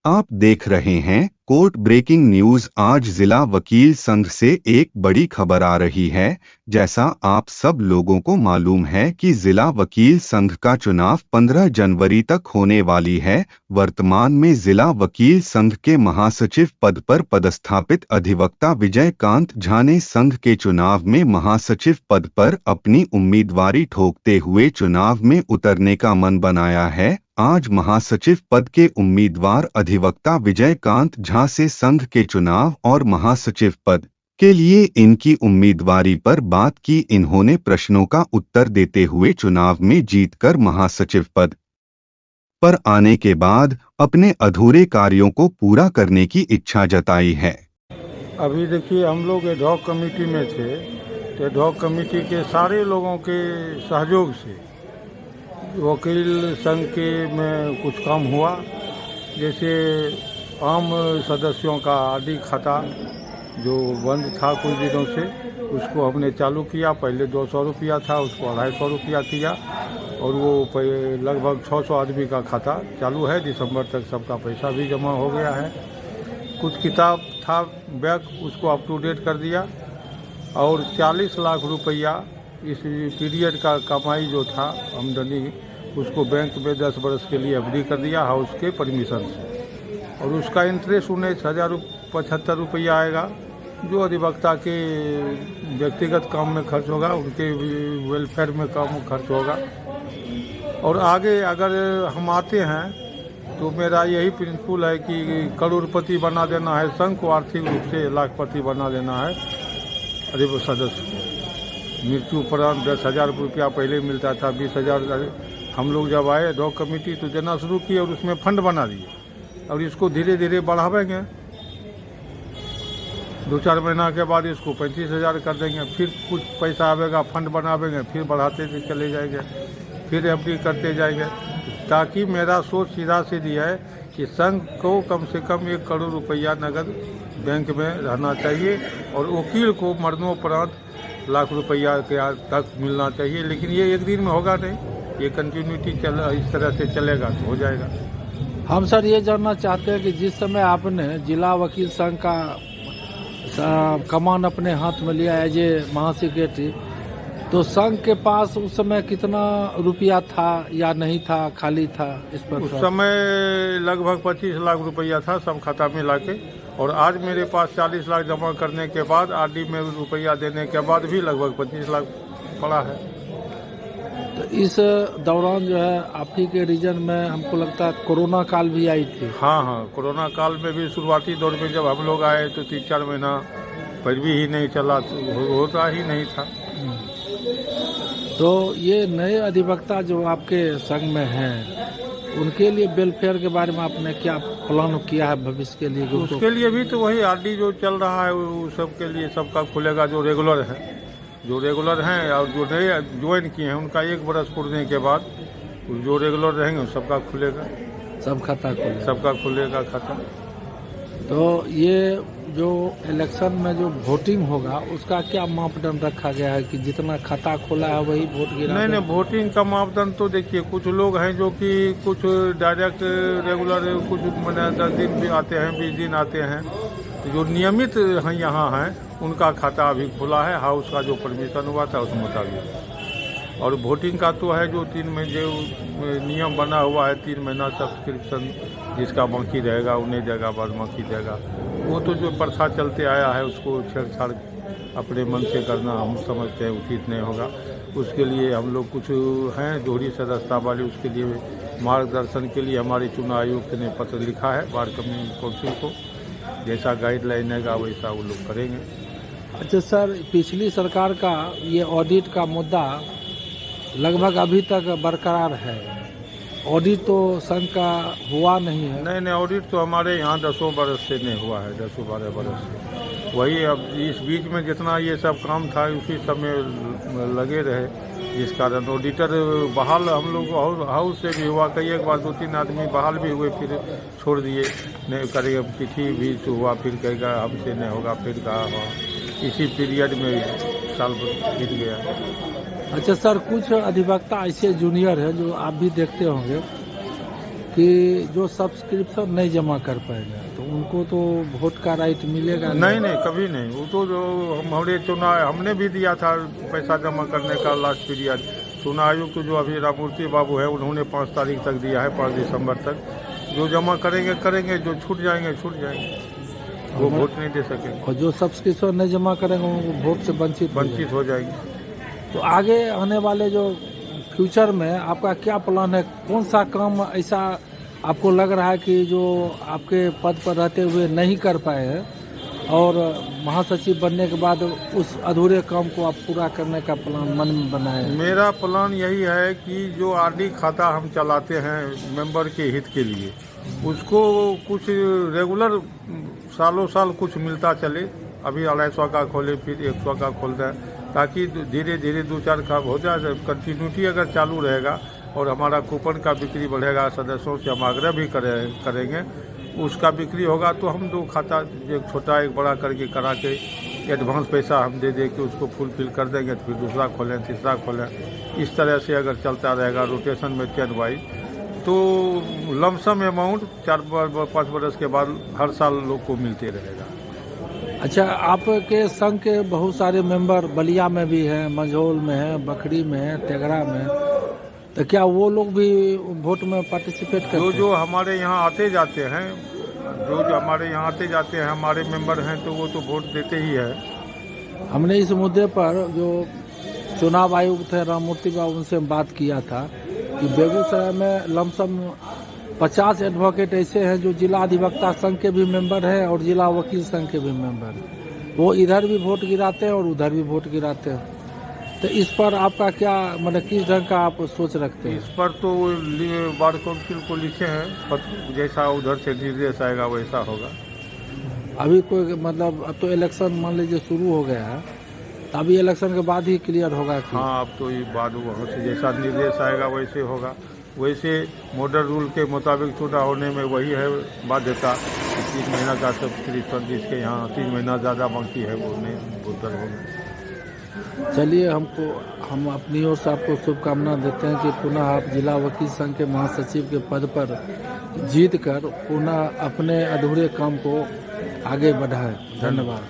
आप देख रहे हैं कोर्ट ब्रेकिंग न्यूज। आज जिला वकील संघ से एक बड़ी खबर आ रही है। जैसा आप सब लोगों को मालूम है कि जिला वकील संघ का चुनाव 15 जनवरी तक होने वाली है। वर्तमान में जिला वकील संघ के महासचिव पद पर पदस्थापित अधिवक्ता विजयकांत झा ने संघ के चुनाव में महासचिव पद पर अपनी उम्मीदवारी ठोकते हुए चुनाव में उतरने का मन बनाया है। आज महासचिव पद के उम्मीदवार अधिवक्ता विजयकांत झा से संघ के चुनाव और महासचिव पद के लिए इनकी उम्मीदवारी पर बात की। इन्होंने प्रश्नों का उत्तर देते हुए चुनाव में जीतकर महासचिव पद पर आने के बाद अपने अधूरे कार्यों को पूरा करने की इच्छा जताई है। अभी देखिए, हम लोग एडहॉक कमेटी में थे, तो एडहॉक कमेटी के सारे लोगों के सहयोग से वकील संघ के में कुछ काम हुआ। जैसे आम सदस्यों का आरडी खाता जो बंद था कुछ दिनों से, उसको हमने चालू किया। पहले 200 रुपया था, उसको 250 रुपया किया और वो लगभग 600 आदमी का खाता चालू है। दिसंबर तक सबका पैसा भी जमा हो गया है। कुछ किताब था बैग, उसको अप टू डेट कर दिया और 40 लाख रुपया इस पीरियड का कमाई जो था आमदनी, उसको बैंक में 10 बरस के लिए एफडी कर दिया हाउस के परमिशन से, और उसका इंटरेस्ट 19,075 रुपया आएगा, जो अधिवक्ता के व्यक्तिगत काम में खर्च होगा, उनके वेलफेयर में काम खर्च होगा। और आगे अगर हम आते हैं तो मेरा यही प्रिंसिपल है कि करोड़पति बना देना है संघ को, आर्थिक रूप से लाखपति बना देना है अधिवक्ता सदस्य को। मृत्यु उपरांत 10,000 रुपया पहले मिलता था, 20,000 हम लोग जब आए एडहॉक कमेटी तो देना शुरू किए और उसमें फंड बना दिए और इसको धीरे धीरे बढ़ावेंगे। 2-4 महीना के बाद इसको 35,000 कर देंगे, फिर कुछ पैसा आवेगा फंड बनावेंगे, फिर बढ़ाते चले जाएंगे, फिर एफडी करते जाएंगे, ताकि मेरा सोच सीधा सीधी है कि संघ को कम से कम 1 करोड़ रुपया नगद बैंक में रहना चाहिए और वकील को मरणोपरांत लाख रुपया के तक मिलना चाहिए। लेकिन ये एक दिन में होगा नहीं, ये कंटिन्यूटी इस तरह से चलेगा तो हो जाएगा। हम सर ये जानना चाहते हैं कि जिस समय आपने जिला वकील संघ का कमान अपने हाथ में लिया एज ए महासेक्रेटरी, तो संघ के पास उस समय कितना रुपया था या नहीं था, खाली था? इस पर उस समय लगभग 25 लाख रुपया था सब खाता में लाके, और आज मेरे पास 40 लाख जमा करने के बाद आरडी में रुपया देने के बाद भी लगभग 25 लाख पड़ा है। तो इस दौरान जो है आप ही के रीजन में हमको लगता है कोरोना काल भी आई थी। हाँ, कोरोना काल में भी शुरुआती दौर में जब हम लोग आए तो 3-4 महीना पैरवी ही नहीं चला, होता ही नहीं था। तो ये नए अधिवक्ता जो आपके संघ में हैं, उनके लिए वेलफेयर के बारे में आपने क्या प्लान किया है भविष्य के लिए? उसके लिए भी तो वही आरडी जो चल रहा है वो सबके लिए सबका खुलेगा, जो रेगुलर हैं और जो नए ज्वाइन किए हैं उनका 1 बरस पूरने के बाद जो रेगुलर रहेंगे सबका खुलेगा, सबका खुलेगा खाता। तो ये जो इलेक्शन में जो वोटिंग होगा उसका क्या मापदंड रखा गया है कि जितना खाता खोला है वही वोट गिरा? नहीं, वोटिंग का मापदंड तो देखिए, कुछ लोग हैं जो कि कुछ डायरेक्ट रेगुलर, कुछ मैंने 10 दिन भी आते हैं, 20 दिन आते हैं, तो जो नियमित हैं यहाँ हैं उनका खाता अभी खुला है, हाउस का जो परमिशन हुआ था उस मुताबिक। और वोटिंग का तो है जो 3 महीने जो नियम बना हुआ है, 3 महीना सब्सक्रिप्शन जिसका बाकी रहेगा उन्हें देगा, बाद बाकी देगा। वो तो जो प्रथा चलते आया है उसको छेड़छाड़ अपने मन से करना हम समझते हैं उचित नहीं होगा। उसके लिए हम लोग कुछ हैं दोहरी सदस्यता वाले, उसके लिए मार्गदर्शन के लिए हमारे चुनाव आयुक्त ने पत्र लिखा है बार काउंसिल को, जैसा गाइडलाइन है वैसा वो लोग करेंगे। अच्छा सर, पिछली सरकार का ये ऑडिट का मुद्दा लगभग अभी तक बरकरार है। ऑडिट तो संघ का हुआ नहीं है? नहीं, ऑडिट तो हमारे यहाँ 10 बरस से नहीं हुआ है, 10-12 बरस से। वही अब इस बीच में जितना ये सब काम था उसी समय लगे रहे, जिस कारण ऑडिटर बहाल हम लोग हाउस से भी हुआ, कई एक बार 2-3 आदमी बहाल भी हुए, फिर छोड़ दिए, नहीं करेगा, चिट्ठी भी हुआ, फिर कहेगा हमसे नहीं होगा, फिर कहा इसी पीरियड में साल बीत गया। अच्छा सर, कुछ अधिवक्ता ऐसे जूनियर है जो आप भी देखते होंगे कि कि जो सब्सक्रिप्शन नहीं जमा कर पाएगा तो उनको तो वोट का राइट मिलेगा नहीं नहीं, कभी नहीं। वो तो जो हमारे चुनाव हमने भी दिया था पैसा जमा करने का लास्ट पीरियड। चुनाव आयुक्त जो अभी राममूर्ति बाबू है उन्होंने 5 तारीख तक दिया है, 5 दिसंबर तक। जो जमा करेंगे करेंगे, जो छूट जाएंगे छूट जाएंगे, वो वोट नहीं दे सकेंगे और जो सब्सक्रिप्शन नहीं जमा करेंगे उनको वोट से वंचित हो जाएंगे। तो आगे आने वाले जो फ्यूचर में आपका क्या प्लान है? कौन सा काम ऐसा आपको लग रहा है कि जो आपके पद पर रहते हुए नहीं कर पाए हैं और महासचिव बनने के बाद उस अधूरे काम को आप पूरा करने का प्लान मन में बनाए? मेरा प्लान यही है कि जो आरडी खाता हम चलाते हैं मेंबर के हित के लिए, उसको कुछ रेगुलर सालों साल कुछ मिलता चले। अभी 250 का खोले, फिर 100 का खोल दें, ताकि धीरे धीरे 2-4 काम हो जाए। कंटिन्यूटी अगर चालू रहेगा और हमारा कूपन का बिक्री बढ़ेगा, सदस्यों से हम आग्रह भी करेंगे, उसका बिक्री होगा तो हम 2 खाता, एक छोटा एक बड़ा करके करा के एडवांस पैसा हम दे के उसको फुलफिल कर देंगे, तो फिर दूसरा खोलें, तीसरा खोलें। इस तरह से अगर चलता रहेगा रोटेशन में 10 वाइज, तो लमसम अमाउंट 4-5 बरस के बाद हर साल लोग को मिलते रहेगा। अच्छा, आपके संघ के बहुत सारे मेंबर बलिया में भी हैं, मंझौल में हैं, बखरी में हैं, तेगरा में, तो क्या वो लोग भी वोट में पार्टिसिपेट करते हैं? जो हमारे यहाँ आते जाते हैं, जो हमारे यहाँ आते जाते हैं हमारे मेंबर हैं, तो वो तो वोट देते ही है। हमने इस मुद्दे पर जो चुनाव आयुक्त थे राममूर्ति बाबू, उनसे बात किया था कि बेगूसराय में लमसम 50 एडवोकेट ऐसे हैं जो जिला अधिवक्ता संघ के भी मेंबर हैं और जिला वकील संघ के भी मेंबर हैं। वो इधर भी वोट गिराते हैं और उधर भी वोट गिराते हैं। तो इस पर आपका क्या, मतलब किस ढंग का आप सोच रखते हैं? इस पर तो बार काउंसिल को लिखे हैं, जैसा उधर से निर्देश आएगा वैसा होगा। अभी कोई मतलब अब तो इलेक्शन मान लीजिए शुरू हो गया है, तो अभी इलेक्शन के बाद ही क्लियर होगा कि? हाँ, अब तो ये बाद वहाँ से जैसा निर्देश आएगा वैसे होगा। वैसे मॉडल रूल के मुताबिक चुनाव होने में वही है बाध्यता, 3 महीना का सब्सक्रिप्शन, जिसके यहाँ 3 महीना ज़्यादा बाकी है वो नहीं वोटर होगा। चलिए, हम अपनी ओर से आपको शुभकामना देते हैं कि पुनः आप जिला वकील संघ के महासचिव के पद पर जीत कर पुनः अपने अधूरे काम को आगे बढ़ाएं। धन्यवाद।